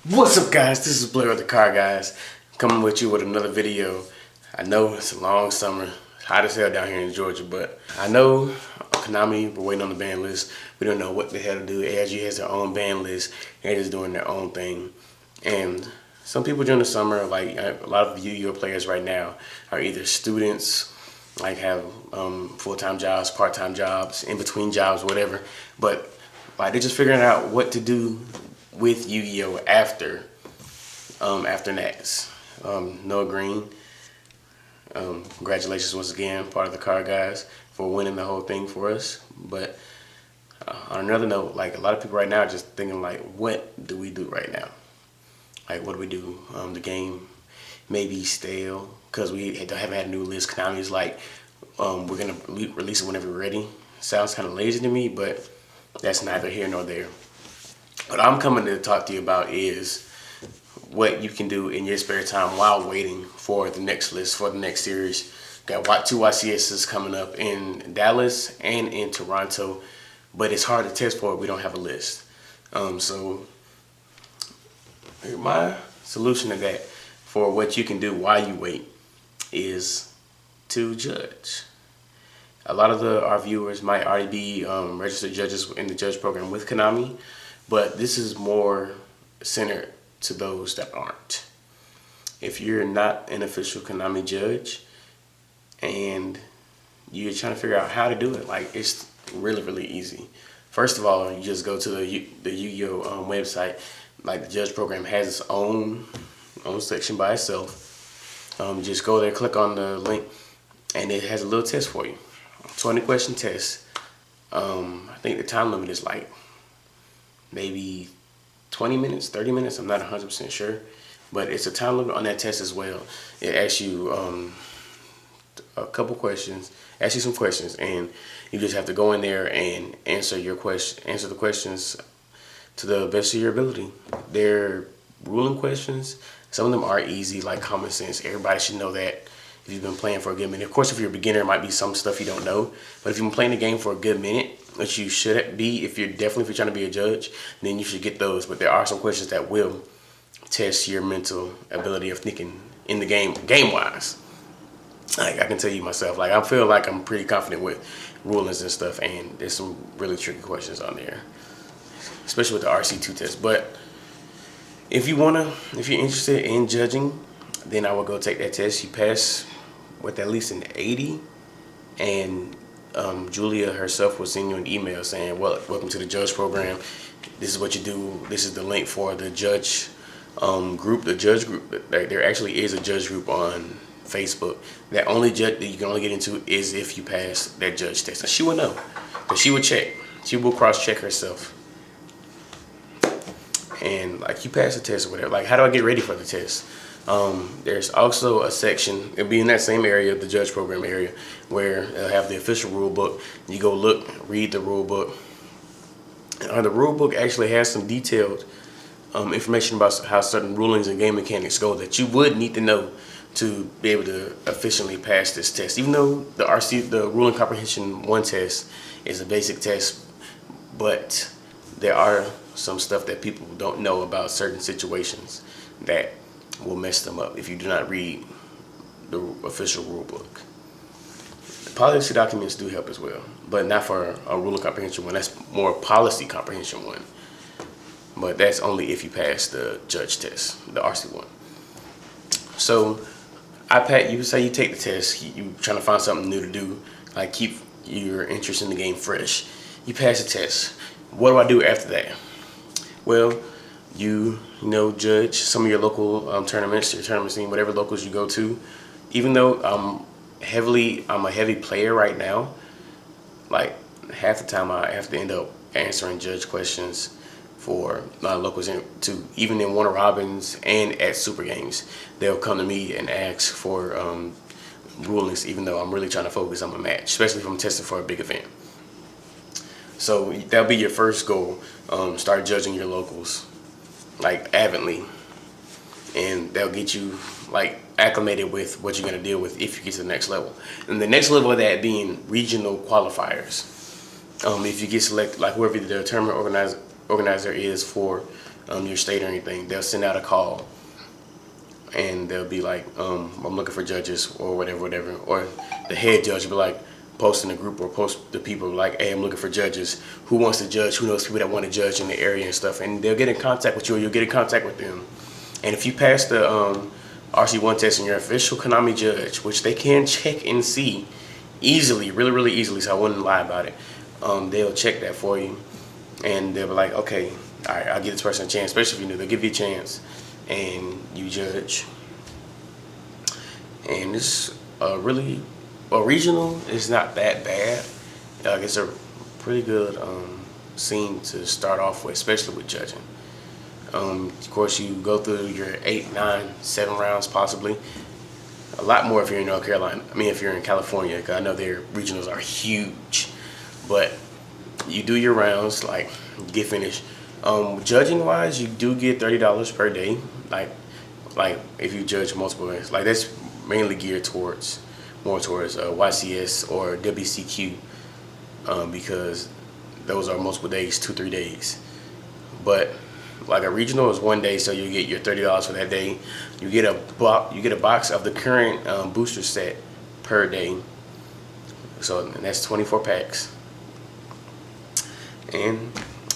What's up, guys? This is Blair with TheCardGuyz, coming with you with another video. I know it's a long summer, it's hot as hell down here in Georgia, but I know Konami, we're waiting on the ban list. We don't know what the hell to do. AIG has their own ban list, and just doing their own thing. And some people during the summer, like a lot of YUGIOH players right now, are either students, like have full-time jobs, part-time jobs, in-between jobs, whatever. But like they're just figuring out what to do with Yu-Gi-Oh after Nats. Noah Green, congratulations once again, part of the TheCardGuyz, for winning the whole thing for us. But on another note, like a lot of people right now are just thinking like, what do we do right now? Like, what do we do? The game may be stale because we haven't had a new list. Konami's like, we're gonna release it whenever we're ready. Sounds kind of lazy to me, but that's neither here nor there. What I'm coming to talk to you about is what you can do in your spare time while waiting for the next list, for the next series. Got 2 YCSs coming up in Dallas and in Toronto, but it's hard to test for it. We don't have a list. So my solution to that, for what you can do while you wait, is to judge. A lot of our viewers might already be registered judges in the judge program with Konami, but this is more centered to those that aren't. If you're not an official Konami judge and you're trying to figure out how to do it, like, it's really, really easy. First of all, you just go to the Yu-Gi-Oh website. Like, the judge program has its own section by itself. Just go there, click on the link, and it has a little test for you. 20-question test. I think the time limit is like maybe 20 minutes, 30 minutes. I'm not 100% sure, but it's a time limit on that test as well. It asks you a couple questions, asks you some questions, and you just have to go in there and answer the questions to the best of your ability. They're ruling questions. Some of them are easy, like common sense. Everybody should know that if you've been playing for a good minute. Of course, if you're a beginner, it might be some stuff you don't know. But if you've been playing the game for a good minute, which you should be, if you're trying to be a judge, then you should get those. But there are some questions that will test your mental ability of thinking in the game-wise. Like, I can tell you myself, like, I feel like I'm pretty confident with rulings and stuff, and there's some really tricky questions on there, especially with the RC2 test. But if you're interested in judging, then I will go take that test. You pass with at least an 80, and Julia herself will send you an email saying, well, welcome to the judge program. This is what you do. This is the link for the judge group. The judge group, there actually is a judge group on Facebook. That only judge that you can only get into is if you pass that judge test. And she will know, because she will check. She will cross-check herself. And like, you pass the test or whatever. Like, how do I get ready for the test? There's also a section, it'll be in that same area, the judge program area, where they'll have the official rule book. You go look, read the rule book. The rule book actually has some detailed information about how certain rulings and game mechanics go that you would need to know to be able to efficiently pass this test. Even though the Ruling Comprehension 1 test is a basic test, but there are some stuff that people don't know about certain situations that will mess them up if you do not read the official rule book. The policy documents do help as well, but not for a ruling comprehension 1. That's more policy comprehension 1. But that's only if you pass the judge test, the RC1. So you say you take the test, you trying to find something new to do, like keep your interest in the game fresh. You pass the test. What do I do after that? Well, you judge some of your local tournaments, your tournament scene, whatever locals you go to. Even though I'm a heavy player right now, like half the time I have to end up answering judge questions for locals too. Even in Warner Robins and at Super Games, they'll come to me and ask for rulings, even though I'm really trying to focus on my match, especially if I'm testing for a big event. So that'll be your first goal. Start judging your locals, like, avidly, and they'll get you like acclimated with what you're going to deal with if you get to the next level. And the next level of that being regional qualifiers. If you get selected, like whoever the tournament organizer is for your state or anything, they'll send out a call and they'll be like, I'm looking for judges or whatever. Or the head judge will be like, post in the group or post the people like, hey, I'm looking for judges. Who wants to judge? Who knows people that want to judge in the area and stuff? And they'll get in contact with you, or you'll get in contact with them. And if you pass the RC1 test and you're an official Konami judge, which they can check and see easily, really easily, so I wouldn't lie about it, they'll check that for you. And they'll be like, okay, all right, I'll give this person a chance, especially if you know, they'll give you a chance and you judge. And it's really, regional is not that bad. It's a pretty good scene to start off with, especially with judging. Of course, you go through your 8, 9, 7 rounds possibly. A lot more if you're in North Carolina. I mean, if you're in California, because I know their regionals are huge. But you do your rounds, like, get finished. Judging wise, you do get $30 per day. Like if you judge multiple ways, like that's mainly geared more towards YCS or WCQ, because those are multiple days, 2-3 days. But like a regional is 1 day, so you get your $30 for that day. You get a box of the current booster set per day, so that's 24 packs. And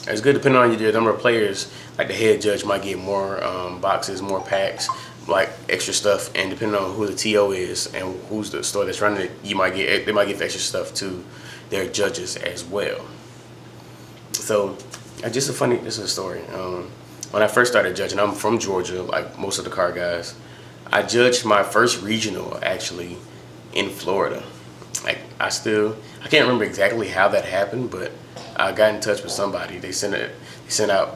it's good depending on the number of players. Like the head judge might get more boxes, more packs, like extra stuff, and depending on who the TO is and who's the store that's running it, they might give extra stuff to their judges as well. So this is a story. When I first started judging, I'm from Georgia, like most of the card guys. I judged my first regional actually in Florida. Like I can't remember exactly how that happened, but I got in touch with somebody. They sent out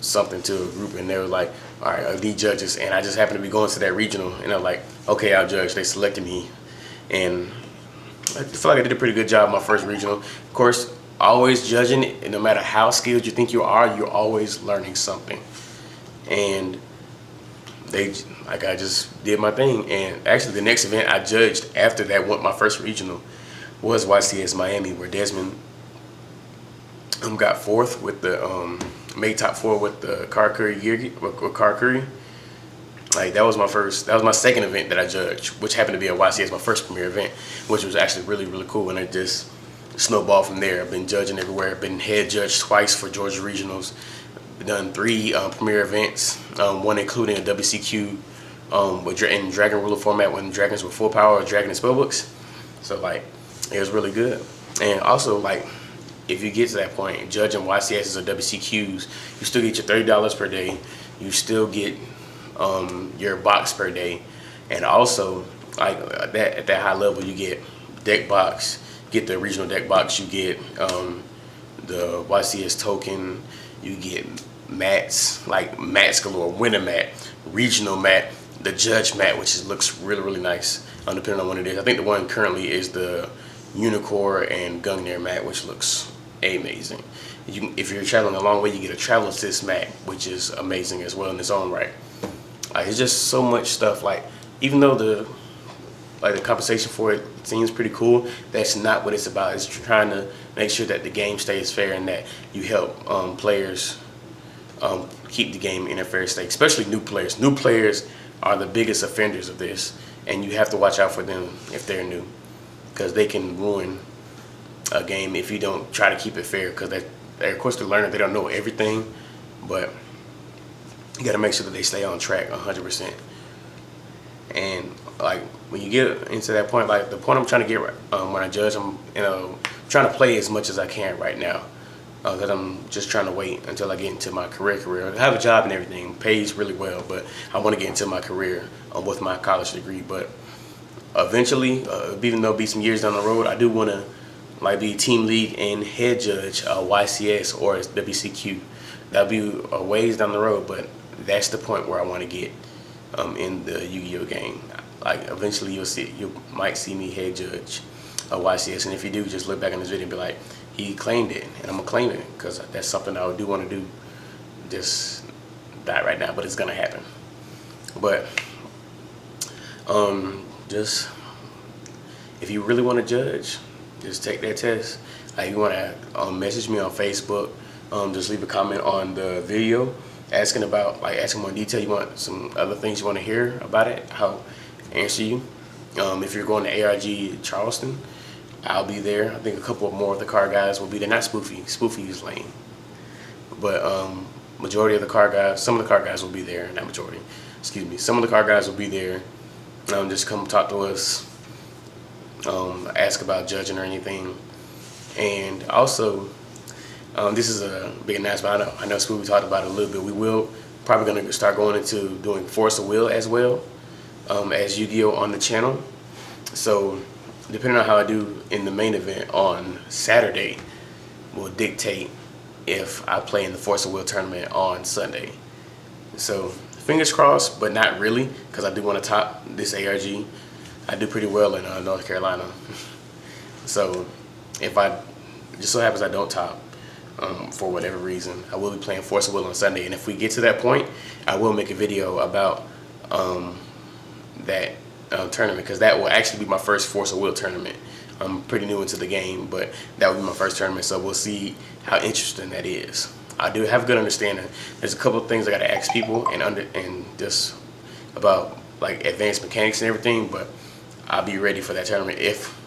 something to a group, and they were like, all right, I need judges. And I just happened to be going to that regional, and I'm like, okay, I'll judge. They selected me, and I feel like I did a pretty good job my first regional. Of course, always judging, and no matter how skilled you think you are, you're always learning something. And I just did my thing. And actually the next event I judged after that, my first regional, was YCS Miami, where Desmond got 4th with the made top 4 with the Car Curry. Like that was my second event that I judged, which happened to be at YCS, my first premier event, which was actually really cool. And it just snowballed from there. I've been judging everywhere. I've been head judged twice for Georgia regionals. I've done 3 premier events, one including a WCQ in Dragon Ruler format when dragons were full power, or Dragon and Spellbooks. So like it was really good. And also, like, if you get to that point, judging YCSs or WCQs, you still get your $30 per day. You still get your box per day, and also like at that high level, you get deck box. Get the regional deck box. You get the YCS token. You get mats, like mats galore, winter mat, regional mat, the judge mat, which looks really nice. Depending on what it is, I think the one currently is the Unicorn and Gungnir mat, which looks amazing. If you're traveling a long way, you get a travel assist mat, which is amazing as well in its own right. It's just so much stuff. Like even though the compensation for it seems pretty cool, that's not what it's about. It's trying to make sure that the game stays fair and that you help players keep the game in a fair state, especially new players. New players are the biggest offenders of this, and you have to watch out for them if they're new, because they can ruin a game if you don't try to keep it fair, because of course they're learning, they don't know everything, but you got to make sure that they stay on track 100%. And like when you get into that point, like the point I'm trying to get when I judge, I'm trying to play as much as I can right now, because I'm just trying to wait until I get into my career. I have a job and everything, pays really well, but I want to get into my career with my college degree. But eventually, even though it'll be some years down the road, I do want to like be team lead and head judge YCS or WCQ. That'll be a ways down the road, but that's the point where I want to get in the Yu-Gi-Oh game. Like eventually you might see me head judge YCS, and if you do, just look back in this video and be like, he claimed it, and I'm gonna claim it, because that's something I do want to do. Just not right now, but it's gonna happen. But just if you really want to judge, just take that test. Like you want to message me on Facebook, just leave a comment on the video, asking about, like asking more detail, you want some other things you want to hear about it, I'll answer you. If you're going to ARG Charleston, I'll be there. I think a couple more of the car guys will be there. Not Spoofy. Spoofy is lame. But majority of the car guys, some of the car guys will be there. Not majority, excuse me. Some of the car guys will be there. Just come talk to us, ask about judging or anything. And also, this is a big announcement. I know Spoofy talked about it a little bit. We will probably going to start going into doing Force of Will as well, as Yu-Gi-Oh on the channel. So depending on how I do in the main event on Saturday will dictate if I play in the Force of Will tournament on Sunday. So fingers crossed, but not really, because I do want to top this ARG. I do pretty well in North Carolina. So if I, just so happens I don't top, for whatever reason, I will be playing Force of Will on Sunday. And if we get to that point, I will make a video about that tournament, because that will actually be my first Force of Will tournament. I'm pretty new into the game, but that will be my first tournament, so we'll see how interesting that is. I do have a good understanding. There's a couple of things I got to ask people and just about like advanced mechanics and everything, but I'll be ready for that tournament if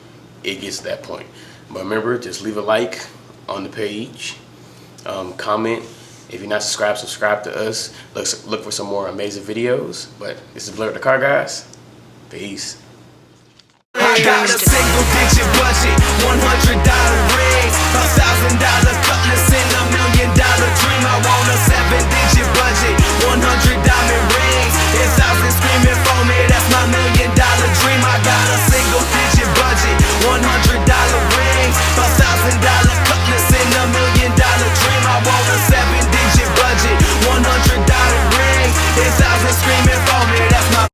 it gets to that point. But remember, just leave a like on the page, comment. If you're not subscribed, subscribe to us. Look for some more amazing videos. But this is Blair with TheCardGuyz. Peace. I got a single digit budget, $100 rigs, $1,000 cutlass and $1 million dream. I want a 7-digit budget, $100